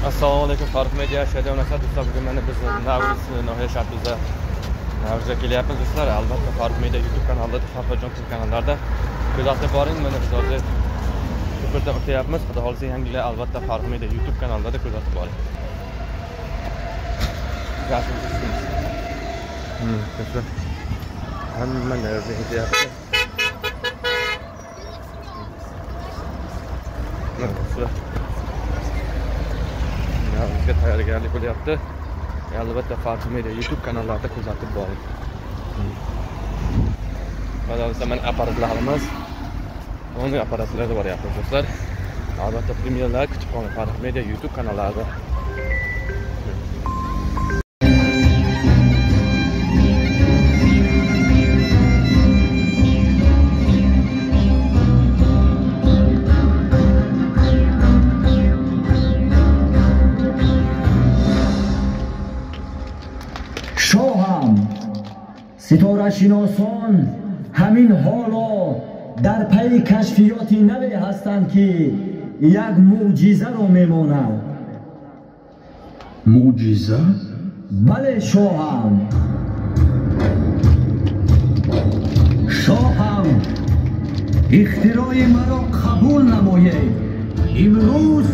Assalomu alaykum, Farruh Media shahidona do'stlar. Bugun mana biz Navro'z noya shahrida Navro'zga kelyapmiz do'stlar. Albatta Farruh Media YouTube kanalida, Farruhjon TV kanallarida kuzatib boring. Mana biz hozir ko'prikda o'tyapmiz. Xudo xolisa yangilar albatta Farruh Media YouTube kanalida kuzatib boring. Yaxshimisiz? Do'stlar. Hamma narsa ketyapti. Do'stlar. Bizga tayyorgarlik bo'lyapti. Albatta Farruh Media YouTube kanallarida kuzatib boring. Mana men apparatlarimiz, o'ng apparatlarda boryapmiz do'stlar. Albatta premyerlar kutib qoling Farruh Media YouTube kanallarida. ستاره شناسان همین حالا در پی کشفیاتی نوی هستند که یک معجزه را میماند. معجزه؟ بله شاهم. شاهم اختراع مرا قبول نمایید. امروز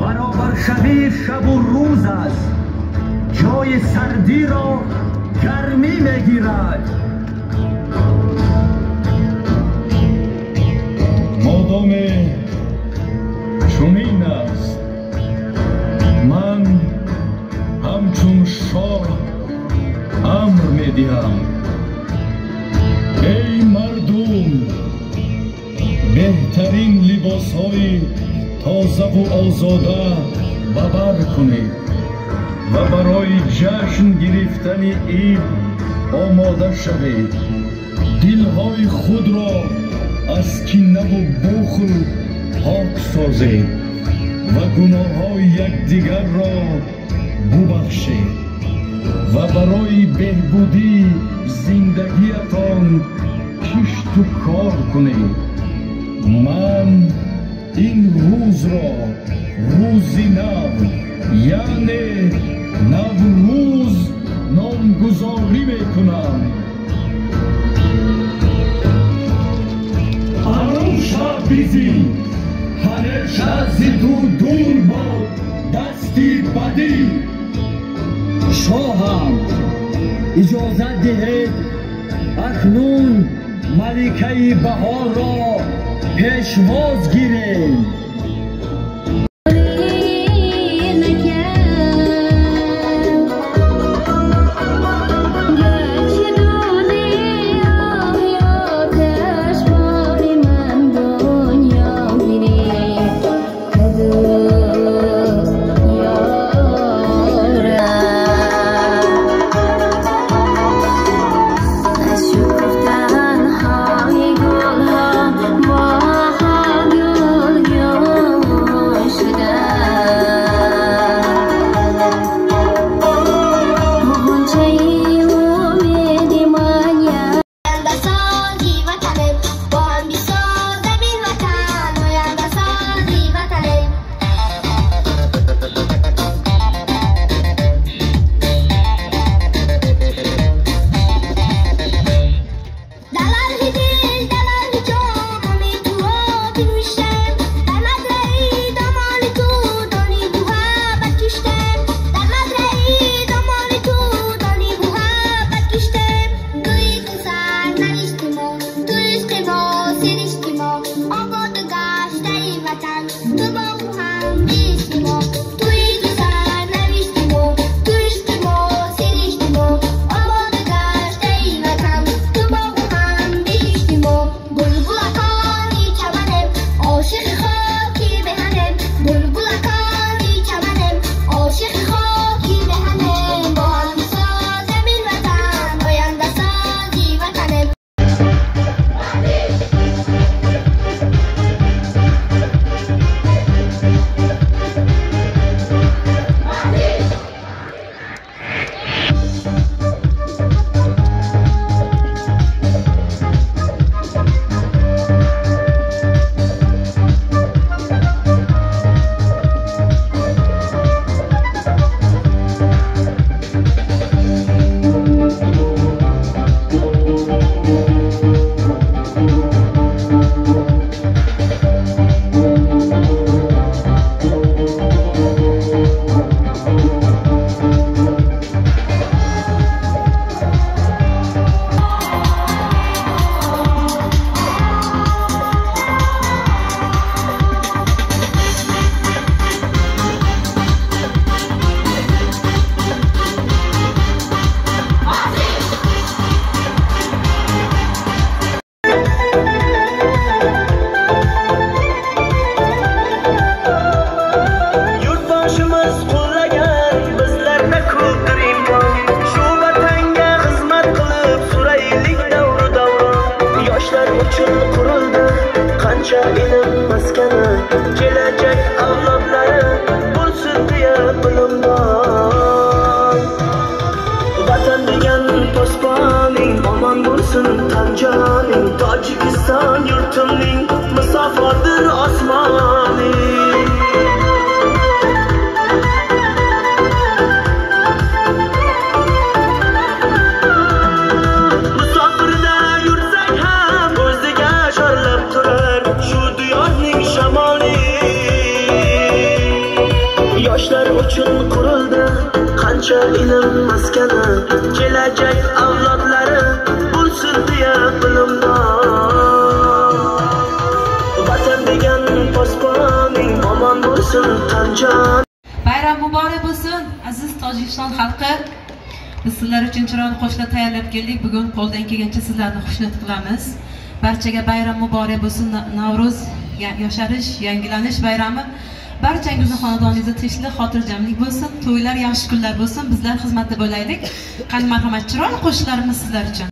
برابر شبیه شب و روز است. جای سردی را گرمی میگیرد. مادام چنین است، من همچون شاه امر میدهم. ای مردم، بهترین لباسهای تازه و آزاده ببر کنید و برای جشن گرفتن عید آماده شوید. دلهای خود را از کینه و بخل پاک سازید و گناههای یکدیگر را ببخشید و برای بهبودی زندگیتان کشت و کار کنید. من این روز را روزی نو یعنی نوروز نامگذاری میکنم. آروشا بیزی همیشه زیدو دور باد دستی بدی. شاهم اجازت دهید اکنون ملکه بهار را پیشواز گیریم. Yo qancha ilm maskani, kelajak avlodlari bo'lsin deya bilimdon. Vatan degan posponing omon bo'lsin tan joning, Tojikiston yurtimning musafodir osmoning. Yoshlar uchun qurildi qancha ilm maskani, kelajak avlodlari bo'lsin deya bilimdon. Vatan degan posponing omon bo'lsin tan jon. Bayram muborak bo'lsin aziz Tojikiston xalqi. Biz sizlar uchun chiroyli qo'shiqlar tayyorlab keldik. Bugun qo'ldan kelgancha sizlarni xushnud qilamiz. Barchaga bayram muborak bo'lsin. Navruz, yosharish, yangilanish bayrami barchangizning xonadoningizda tinchlik, xotirjamlik bo'lsin, to'ylar, yaxshi kunlar bo'lsin. Bizlar xizmatda bo'laylik. Qani marhamat, chiroyli qo'shiqlarimiz sizlar uchun.